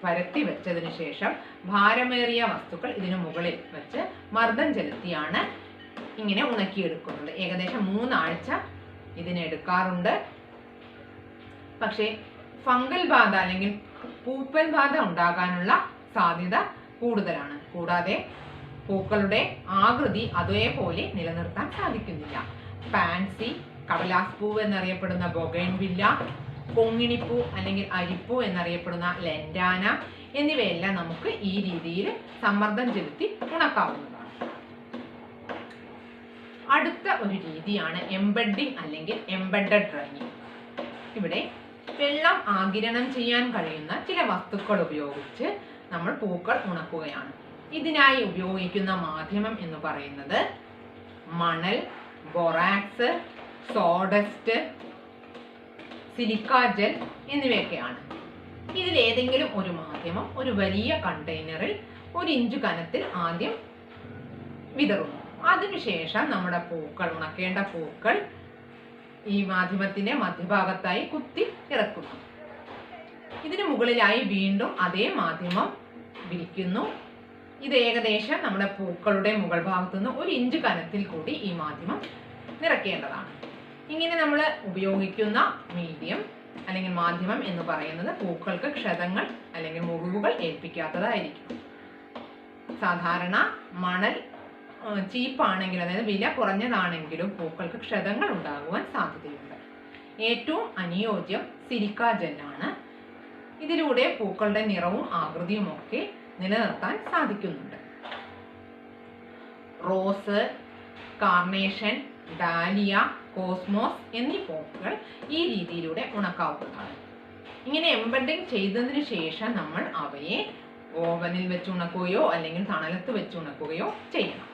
പരത്തി വെച്ചതിന് ശേഷം ഭാരമേറിയ വസ്തുക്കൾ ഇതിനു മുകളിൽ വെച്ച് മർദ്ദം ചെലുത്തിയാണ് ഇങ്ങനെ ഉണക്കിയെടുക്കുന്നത്. ഏകദേശം 3 ആഴ്ച ഇതിനെടുക്കാറുണ്ട്. പക്ഷേ ഫംഗൽ ബാധ അല്ലെങ്കിൽ പൂപ്പൽ ബാധ ഉണ്ടാകാനുള്ള സാധ്യത കൂടുതലാണ്. കൂടാതെ പൂക്കളുടെ ആകൃതി അതേപോലെ നിലനിർത്താൻ സാധിക്കുന്നില്ല. പാൻസി, കടലാസ് പൂവ് എന്നറിയപ്പെടുന്ന ബൊഗൈൻവില്ല, കൊങ്ങിണിപ്പൂ അല്ലെങ്കിൽ അരിപ്പൂ എന്നറിയപ്പെടുന്ന ലെൻഡാന എന്നിവയെല്ലാം നമുക്ക് ഈ രീതിയിൽ സമ്മർദ്ദം ചെലുത്തി ഉണക്കാവുന്നതാണ്. അടുത്ത ഒരു രീതിയാണ് എംബെഡിങ് അല്ലെങ്കിൽ എംബെഡഡ് ഡ്രൈയിങ്. ഇവിടെ വെള്ളം ആഗിരണം ചെയ്യാൻ കഴിയുന്ന ചില വസ്തുക്കൾ ഉപയോഗിച്ച് നമ്മൾ പൂക്കൾ ഉണക്കുകയാണ്. ഇതിനായി ഉപയോഗിക്കുന്ന മാധ്യമം എന്ന് പറയുന്നത് മണൽ, ബൊറാക്സ്, സോഡസ്റ്റ്, സിലിക്ക ജെൽ എന്നിവയൊക്കെയാണ്. ഇതിലേതെങ്കിലും ഒരു മാധ്യമം ഒരു വലിയ കണ്ടെയ്നറിൽ 1 ഇഞ്ച് കനത്തിൽ ആദ്യം വിതറുന്നു. അതിനുശേഷം നമ്മുടെ പൂക്കൾ, ഉണക്കേണ്ട പൂക്കൾ ഈ മാധ്യമത്തിന്റെ മധ്യഭാഗത്തായി കുത്തി ഇറക്കുന്നു. ഇതിനു മുകളിലായി വീണ്ടും അതേ മാധ്യമം വിരിക്കുന്നു. ഇത് ഏകദേശം നമ്മുടെ പൂക്കളുടെ മുകൾ ഭാഗത്തു നിന്ന് 1 ഇഞ്ച് കനത്തിൽ കൂടി ഈ മാധ്യമം നിറയ്ക്കേണ്ടതാണ്. ഇങ്ങനെ നമ്മൾ ഉപയോഗിക്കുന്ന മീഡിയം അല്ലെങ്കിൽ മാധ്യമം എന്ന് പറയുന്നത് പൂക്കൾക്ക് ക്ഷതങ്ങൾ അല്ലെങ്കിൽ മുറിവുകൾ ഏൽപ്പിക്കാത്തതായിരിക്കും. സാധാരണ മണൽ ചീപ്പാണെങ്കിൽ, അതായത് വില കുറഞ്ഞതാണെങ്കിലും പൂക്കൾക്ക് ക്ഷതങ്ങൾ ഉണ്ടാകുവാൻ സാധ്യതയുണ്ട്. ഏറ്റവും അനുയോജ്യം സിലിക്ക ജെല്ലാണ്. ഇതിലൂടെ പൂക്കളുടെ നിറവും ആകൃതിയും ഒക്കെ നിലനിർത്താൻ സാധിക്കുന്നുണ്ട്. റോസ്, കാർണേഷൻ, ഡാലിയ, കോസ്മോസ് എന്നീ പൂക്കൾ ഈ രീതിയിലൂടെ ഉണക്കാവുന്നതാണ്. ഇങ്ങനെ എംബഡിങ് ചെയ്തതിനു ശേഷം നമ്മൾ അവയെ ഓവനിൽ വെച്ച് ഉണക്കുകയോ അല്ലെങ്കിൽ തണലത്ത് വെച്ച് ഉണക്കുകയോ ചെയ്യണം.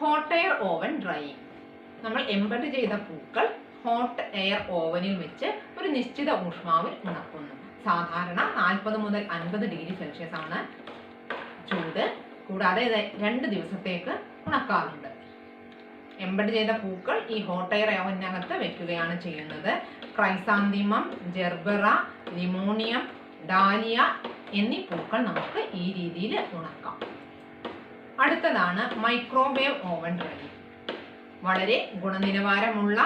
Hot air oven drying. നമ്മൾ എംബഡ് ചെയ്ത പൂക്കൾ ഹോട്ട് എയർ ഓവനിൽ വെച്ച് ഒരു നിശ്ചിത ഊഷ്മാവിൽ ഉണക്കുന്നു. സാധാരണ 40 മുതൽ 50 ഡിഗ്രി സെൽഷ്യസ് ആണ് ചൂട്. കൂടാതെ 2 ദിവസത്തേക്ക് ഉണക്കാറുണ്ട്. എംബഡ് ചെയ്ത പൂക്കൾ ഈ ഹോട്ട് എയർ ഓവനകത്ത് വെക്കുകയാണ് ചെയ്യുന്നത്. ക്രൈസാന്തിമം, ജെർബറ, ലിമോണിയം, ഡാലിയ എന്നീ പൂക്കൾ നമുക്ക് ഈ രീതിയിൽ ഉണക്കാം. അടുത്തതാണ് മൈക്രോവേവ് ഓവൻ ഡ്രൈയിങ്. വളരെ ഗുണനിലവാരമുള്ള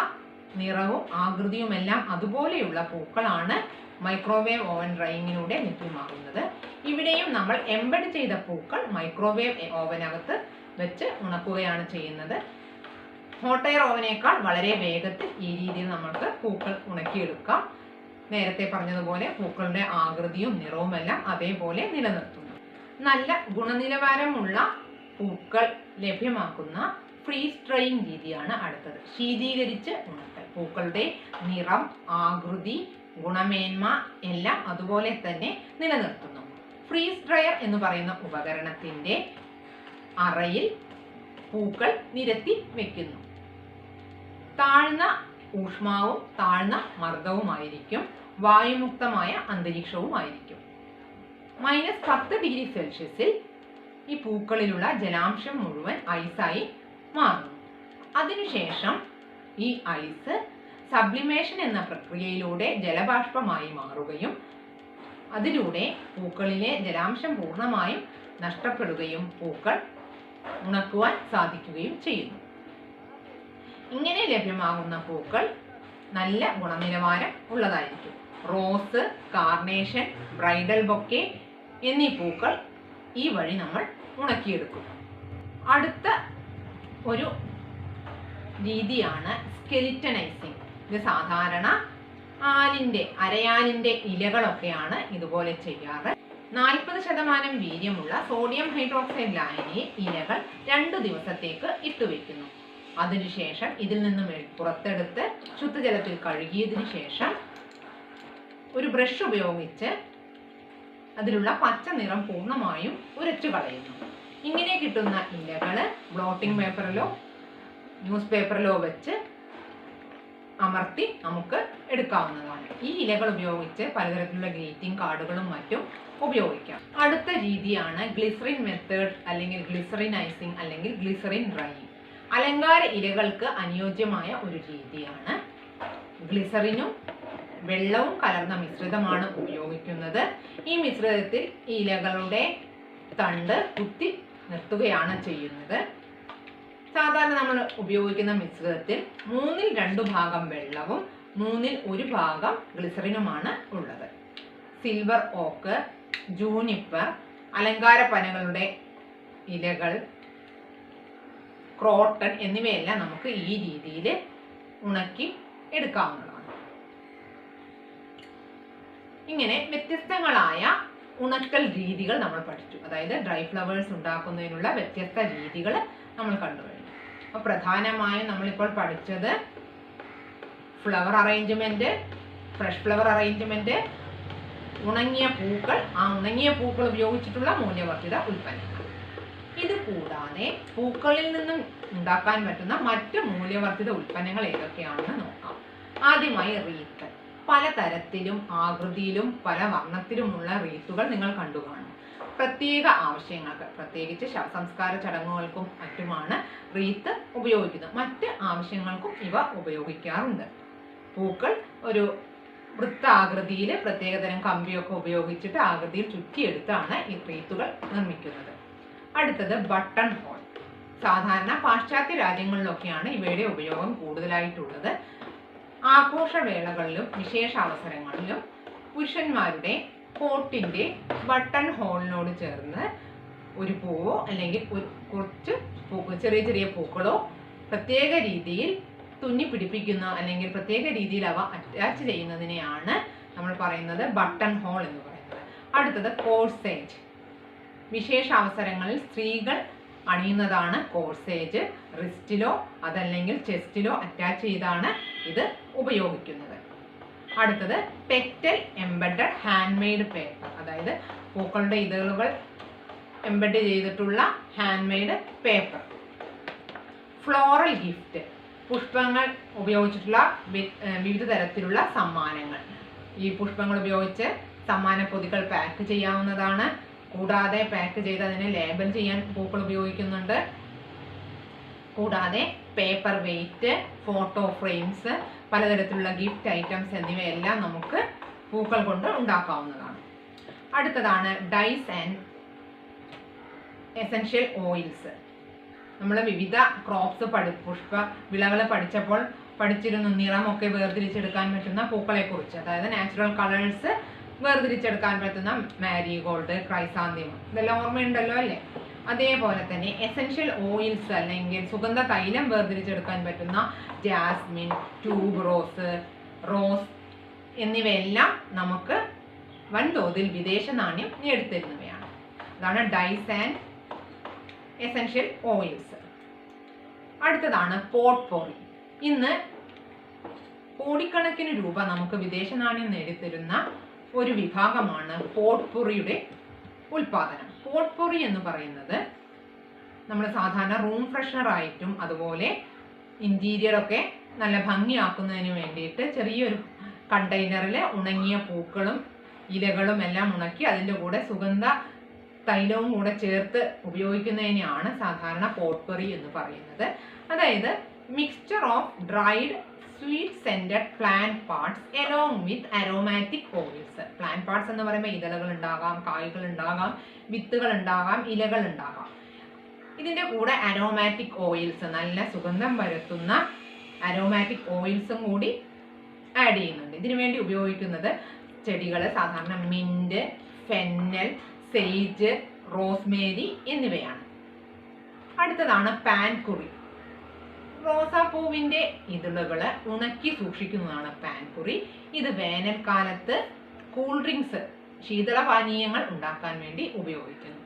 നിറവും ആകൃതിയുമെല്ലാം അതുപോലെയുള്ള പൂക്കളാണ് മൈക്രോവേവ് ഓവൻ ഡ്രൈയിങ്ങിലൂടെ ലഭ്യമാകുന്നത്. ഇവിടെയും നമ്മൾ എംബഡ് ചെയ്ത പൂക്കൾ മൈക്രോവേവ് ഓവനകത്ത് വെച്ച് ഉണക്കുകയാണ് ചെയ്യുന്നത്. ഹോട്ട് എയർ ഓവനേക്കാൾ വളരെ വേഗത്തിൽ ഈ രീതിയിൽ നമുക്ക് പൂക്കൾ ഉണക്കിയെടുക്കാം. നേരത്തെ പറഞ്ഞതുപോലെ പൂക്കളുടെ ആകൃതിയും നിറവുമെല്ലാം അതേപോലെ നിലനിർത്തുന്നു. നല്ല ഗുണനിലവാരമുള്ള പൂക്കൾ ലഭ്യമാക്കുന്ന ഫ്രീസ് ഡ്രൈയിങ് രീതിയാണ് അടുത്തത്. ശീതീകരിച്ച് ഉണക്കൽ. പൂക്കളുടെ നിറം, ആകൃതി, ഗുണമേന്മ എല്ലാം അതുപോലെ തന്നെ നിലനിർത്തുന്നു. ഫ്രീസ് ഡ്രയർ എന്ന് പറയുന്ന ഉപകരണത്തിന്റെ അറയിൽ പൂക്കൾ നിരത്തി വെക്കുന്നു. താഴ്ന്ന ഊഷ്മാവും താഴ്ന്ന മർദ്ദവുമായിരിക്കും. വായുമുക്തമായ അന്തരീക്ഷവുമായിരിക്കും. -10 ഡിഗ്രി സെൽഷ്യസിൽ ഈ പൂക്കളിലുള്ള ജലാംശം മുഴുവൻ ഐസായി മാറുന്നു. അതിനുശേഷം ഈ ഐസ് സബ്ലിമേഷൻ എന്ന പ്രക്രിയയിലൂടെ ജലബാഷ്പമായി മാറുകയും അതിലൂടെ പൂക്കളിലെ ജലാംശം പൂർണ്ണമായും നഷ്ടപ്പെടുകയും പൂക്കൾ ഉണക്കുവാൻ സാധിക്കുകയും ചെയ്യുന്നു. ഇങ്ങനെ ലഭ്യമാകുന്ന പൂക്കൾ നല്ല ഗുണനിലവാരം ഉള്ളതായിരിക്കും. റോസ്, കാർണേഷൻ, ബ്രൈഡൽ ബൊക്കെ എന്നീ പൂക്കൾ ഈ വഴി നമ്മൾ ഉണക്കിയെടുക്കും. അടുത്ത ഒരു രീതിയാണ് സ്കെലിറ്റനൈസിങ്. ഇത് സാധാരണ അരയാലിന്റെ ഇലകളൊക്കെയാണ് ഇതുപോലെ ചെയ്യാറ്. 40% വീര്യമുള്ള സോഡിയം ഹൈഡ്രോക്സൈഡ് ലായനിയിൽ ഇലകൾ 2 ദിവസത്തേക്ക് ഇട്ടുവെക്കുന്നു. അതിനുശേഷം ഇതിൽ നിന്നും പുറത്തെടുത്ത് ശുദ്ധജലത്തിൽ കഴുകിയതിനു ശേഷം ഒരു ബ്രഷ് ഉപയോഗിച്ച് അതിലുള്ള പച്ച നിറം പൂർണ്ണമായും ഉരച്ചു കളയുന്നു. ഇങ്ങനെ കിട്ടുന്ന ഇലകൾ ബ്ലോട്ടിംഗ് പേപ്പറിലോ ന്യൂസ് പേപ്പറിലോ വെച്ച് അമർത്തി നമുക്ക് എടുക്കാവുന്നതാണ്. ഈ ഇലകൾ ഉപയോഗിച്ച് പലതരത്തിലുള്ള ഗ്രീറ്റിംഗ് കാർഡുകളും മറ്റും ഉപയോഗിക്കാം. അടുത്ത രീതിയാണ് ഗ്ലിസറിൻ മെത്തേഡ് അല്ലെങ്കിൽ ഗ്ലിസറിനൈസിങ് അല്ലെങ്കിൽ ഗ്ലിസറിൻ ഡ്രൈയിങ്. അലങ്കാര ഇലകൾക്ക് അനുയോജ്യമായ ഒരു രീതിയാണ്. ഗ്ലിസറിനും വെള്ളവും കലർന്ന മിശ്രിതമാണ് ഉപയോഗിക്കുന്നത്. ഈ മിശ്രിതത്തിൽ ഇലകളുടെ തണ്ട് കുത്തി നിർത്തുകയാണ് ചെയ്യുന്നത്. സാധാരണ നമ്മൾ ഉപയോഗിക്കുന്ന മിശ്രിതത്തിൽ 2/3 ഭാഗം വെള്ളവും 1/3 ഭാഗം ഗ്ലിസറിനുമാണ് ഉള്ളത്. സിൽവർ ഓക്ക്, ജൂനിപ്പർ, അലങ്കാര പനകളുടെ ഇലകൾ, ക്രോട്ടൺ എന്നിവയെല്ലാം നമുക്ക് ഈ രീതിയിൽ ഉണക്കി എടുക്കാവുന്നതാണ്. ഇങ്ങനെ വ്യത്യസ്തങ്ങളായ ഉണക്കൽ രീതികൾ നമ്മൾ പഠിച്ചു. അതായത് ഡ്രൈ ഫ്ലവേഴ്സ് ഉണ്ടാക്കുന്നതിനുള്ള വ്യത്യസ്ത രീതികൾ നമ്മൾ കണ്ടുകഴിഞ്ഞു. അപ്പോൾ പ്രധാനമായും നമ്മളിപ്പോൾ പഠിച്ചത് flower arrangement, fresh flower arrangement, ഉണങ്ങിയ പൂക്കൾ, ആ ഉണങ്ങിയ പൂക്കൾ ഉപയോഗിച്ചിട്ടുള്ള മൂല്യവർദ്ധിത ഉൽപ്പന്നങ്ങൾ. ഇത് കൂടാതെ പൂക്കളിൽ നിന്നും ഉണ്ടാക്കാൻ പറ്റുന്ന മറ്റ് മൂല്യവർദ്ധിത ഉൽപ്പന്നങ്ങൾ ഏതൊക്കെയാണെന്ന് നോക്കാം. ആദ്യമായി റീത്ത്. പലതരത്തിലും ആകൃതിയിലും പല വർണ്ണത്തിലുമുള്ള റീത്തുകൾ നിങ്ങൾ കണ്ടു കാണും. പ്രത്യേക ആവശ്യങ്ങൾക്ക്, പ്രത്യേകിച്ച് ശവസംസ്കാര ചടങ്ങുകൾക്കും മറ്റുമാണ് റീത്ത് ഉപയോഗിക്കുന്നത്. മറ്റ് ആവശ്യങ്ങൾക്കും ഇവ ഉപയോഗിക്കാറുണ്ട്. പൂക്കൾ ഒരു വൃത്താകൃതിയിൽ പ്രത്യേകതരം കമ്പിയൊക്കെ ഉപയോഗിച്ചിട്ട് ആകൃതിയിൽ ചുറ്റിയെടുത്താണ് ഈ റീത്തുകൾ നിർമ്മിക്കുന്നത്. അടുത്തത് ബട്ടൺ ഹോൾ. സാധാരണ പാശ്ചാത്യ രാജ്യങ്ങളിലൊക്കെയാണ് ഇവയുടെ ഉപയോഗം കൂടുതലായിട്ടുള്ളത്. ആഘോഷവേളകളിലും വിശേഷ അവസരങ്ങളിലും പുരുഷന്മാരുടെ കോട്ടിന്റെ ബട്ടൺ ഹോളിനോട് ചേർന്ന് ഒരു പൂവോ അല്ലെങ്കിൽ കുറച്ച് ചെറിയ ചെറിയ പൂക്കളോ പ്രത്യേക രീതിയിൽ തുന്നി പിടിപ്പിക്കുന്ന അല്ലെങ്കിൽ പ്രത്യേക രീതിയിൽ അവ അറ്റാച്ച് ചെയ്യുന്നതിനെയാണ് നമ്മൾ പറയുന്നത് ബട്ടൺ ഹോൾ എന്ന് പറയുന്നത്. അടുത്തത് കോഴ്സേജ്. വിശേഷ അവസരങ്ങളിൽ സ്ത്രീകൾ അണിയുന്നതാണ് കോഴ്സേജ്. റിസ്റ്റിലോ അതല്ലെങ്കിൽ ചെസ്റ്റിലോ അറ്റാച്ച് ചെയ്താണ് ഇത് ഉപയോഗിക്കുന്നത്. അടുത്തത് petal embedded hand made paper, അതായത് പൂക്കളുടെ ഇതളുകൾ എംബഡ് ചെയ്തിട്ടുള്ള hand made paper. Floral gift, പുഷ്പങ്ങൾ ഉപയോഗിച്ചിട്ടുള്ള വിവിധ തരത്തിലുള്ള സമ്മാനങ്ങൾ. ഈ പുഷ്പങ്ങൾ ഉപയോഗിച്ച് സമ്മാന പൊതികൾ പാക്ക് ചെയ്യാവുന്നതാണ്. കൂടാതെ പാക്ക് ചെയ്ത് അതിനെ ലേബൽ ചെയ്യാൻ പൂക്കൾ ഉപയോഗിക്കുന്നുണ്ട്. കൂടാതെ പേപ്പർ വെയ്റ്റ്, ഫോട്ടോ ഫ്രെയിംസ്, പലതരത്തിലുള്ള ഗിഫ്റ്റ് ഐറ്റംസ് എന്നിവയെല്ലാം നമുക്ക് പൂക്കൾ കൊണ്ട് ഉണ്ടാക്കാവുന്നതാണ്. അടുത്തതാണ് ഡൈസ് ആൻഡ് എസൻഷ്യൽ ഓയിൽസ്. നമ്മൾ വിവിധ ക്രോപ്സ് പുഷ്പ വിളകൾ പഠിച്ചിരുന്നു നിറമൊക്കെ വേർതിരിച്ചെടുക്കാൻ പറ്റുന്ന പൂക്കളെ കുറിച്ച്. അതായത് നാച്ചുറൽ കളേഴ്സ് വേർതിരിച്ചെടുക്കാൻ പറ്റുന്ന മാരിഗോൾഡ്, ക്രൈസാന്തിമം, ഇതെല്ലാം ഓർമ്മയുണ്ടല്ലോ അല്ലേ? അതേപോലെ തന്നെ എസൻഷ്യൽ ഓയിൽസ് അല്ലെങ്കിൽ സുഗന്ധ തൈലം വേർതിരിച്ചെടുക്കാൻ പറ്റുന്ന ജാസ്മിൻ, ട്യൂബ് റോസ്, റോസ് എന്നിവയെല്ലാം നമുക്ക് വൻതോതിൽ വിദേശ നാണ്യം നേടിത്തരുന്നവയാണ്. അതാണ് ഡൈസ് ആൻഡ് എസൻഷ്യൽ ഓയിൽസ്. അടുത്തതാണ് പോട്ട്പോറി. ഇന്ന് കോടിക്കണക്കിന് രൂപ നമുക്ക് വിദേശ നാണ്യം നേടിത്തരുന്ന ഒരു വിഭാഗമാണ് പോട്ട്പോറിയുടെ ഉൽപാദനം. പോട്ട്പോറി എന്ന് പറയുന്നത് നമ്മൾ സാധാരണ റൂം ഫ്രഷ്നർ ആയിട്ടും അതുപോലെ ഇന്റീരിയർ ഒക്കെ നല്ല ഭംഗിയാക്കുന്നതിന് വേണ്ടിയിട്ട് ചെറിയൊരു കണ്ടെയ്നറിൽ ഉണങ്ങിയ പൂക്കളും ഇലകളും എല്ലാം ഉണക്കി അതിൻ്റെ കൂടെ സുഗന്ധ തൈലവും കൂടെ ചേർത്ത് ഉപയോഗിക്കുന്നതിനെയാണ് സാധാരണ പോട്ട്പോറി എന്ന് പറയുന്നത്. അതായത് mixture of dried sweet centred plant parts along with aromatic oils. Plant parts എന്ന് പറയുമ്പോൾ ഇതളുകൾ ഉണ്ടാകാം, കായ്കൾ ഉണ്ടാകാം, വിത്തുകൾ ഉണ്ടാകാം, ഇലകൾ ഉണ്ടാകാം. ഇതിൻ്റെ കൂടെ അരോമാറ്റിക് ഓയിൽസ്, നല്ല സുഗന്ധം പരത്തുന്ന അരോമാറ്റിക് ഓയിൽസും കൂടി ആഡ് ചെയ്യുന്നുണ്ട്. ഇതിനു വേണ്ടി ഉപയോഗിക്കുന്നത് ചെടികൾ സാധാരണ മിന്റ്, ഫെന്നൽ, സെയ്ജ്, റോസ്മേരി എന്നിവയാണ്. അടുത്തതാണ് പാൻകുറി. റോസാപ്പൂവിൻ്റെ ഇതളുകൾ ഉണക്കി സൂക്ഷിക്കുന്നതാണ് പാൻകുറി. ഇത് വേനൽക്കാലത്ത് കൂൾ ഡ്രിങ്ക്സ്, ശീതളപാനീയങ്ങൾ ഉണ്ടാക്കാൻ വേണ്ടി ഉപയോഗിക്കുന്നു.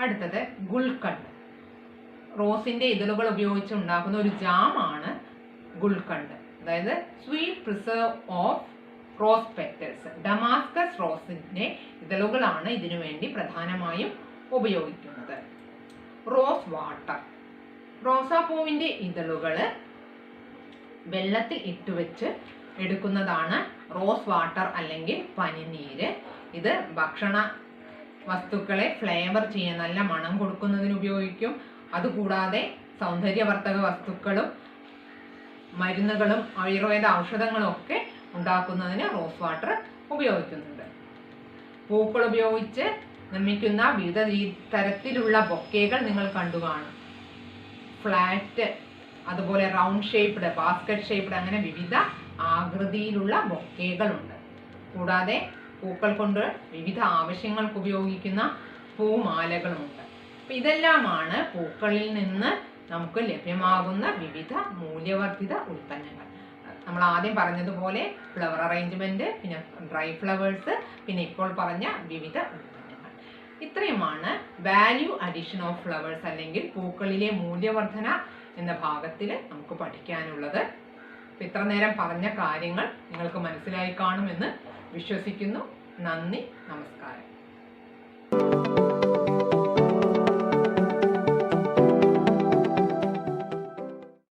അടുത്തത് ഗുൽക്കണ്ട്. റോസിൻ്റെ ഇതളുകൾ ഉപയോഗിച്ച് ഉണ്ടാക്കുന്ന ഒരു ജാമാണ് ഗുൽക്കണ്ട്. അതായത് sweet preserve of rose petals. Damascus റോസിൻ്റെ ഇതളുകളാണ് ഇതിനു വേണ്ടി പ്രധാനമായും ഉപയോഗിക്കുന്നത്. Rose water. റോസാപ്പൂവിൻ്റെ ഇതളുകൾ വെള്ളത്തിൽ ഇട്ടുവെച്ച് എടുക്കുന്നതാണ് റോസ് വാട്ടർ അല്ലെങ്കിൽ പനിനീര്. ഇത് ഭക്ഷണ വസ്തുക്കളെ ഫ്ലേവർ ചെയ്യാൻ, നല്ല മണം കൊടുക്കുന്നതിന് ഉപയോഗിക്കും. അതുകൂടാതെ സൗന്ദര്യവർദ്ധക വസ്തുക്കളും മരുന്നുകളും ആയുർവേദ ഔഷധങ്ങളും ഒക്കെ ഉണ്ടാക്കുന്നതിന് റോസ് വാട്ടർ ഉപയോഗിക്കുന്നുണ്ട്. പൂക്കൾ ഉപയോഗിച്ച് നിർമ്മിക്കുന്ന വിവിധ തരത്തിലുള്ള ബൊക്കേകൾ നിങ്ങൾ കണ്ടു കാണും. ഫ്ലാറ്റ്, അതുപോലെ റൗണ്ട് ഷേപ്പ്ഡ്, ബാസ്ക്കറ്റ് ഷേപ്പ്ഡ്, അങ്ങനെ വിവിധ ആകൃതിയിലുള്ള ബൊക്കേകളുണ്ട്. കൂടാതെ പൂക്കൾ കൊണ്ട് വിവിധ ആവശ്യങ്ങൾക്ക് ഉപയോഗിക്കുന്ന പൂമാലകളുമുണ്ട്. അപ്പം ഇതെല്ലാമാണ് പൂക്കളിൽ നിന്ന് നമുക്ക് ലഭ്യമാകുന്ന വിവിധ മൂല്യവർദ്ധിത ഉൽപ്പന്നങ്ങൾ. നമ്മൾ ആദ്യം പറഞ്ഞതുപോലെ ഫ്ലവർ അറേഞ്ച്മെന്റ്, പിന്നെ ഡ്രൈ ഫ്ലവേഴ്സ്, പിന്നെ ഇപ്പോൾ പറഞ്ഞ വിവിധ ഉൽപ്പന്നങ്ങൾ. ഇത്രയുമാണ് വാല്യൂ അഡീഷൻ ഓഫ് ഫ്ലവേഴ്സ് അല്ലെങ്കിൽ പൂക്കളിലെ മൂല്യവർദ്ധന എന്ന ഭാഗത്തിൽ നമുക്ക് പഠിക്കാനുള്ളത്. അപ്പം ഇത്ര നേരം പറഞ്ഞ കാര്യങ്ങൾ നിങ്ങൾക്ക് മനസ്സിലായി കാണുമെന്ന് വിശ്വസിക്കുന്നു. നന്ദി, നമസ്കാരം.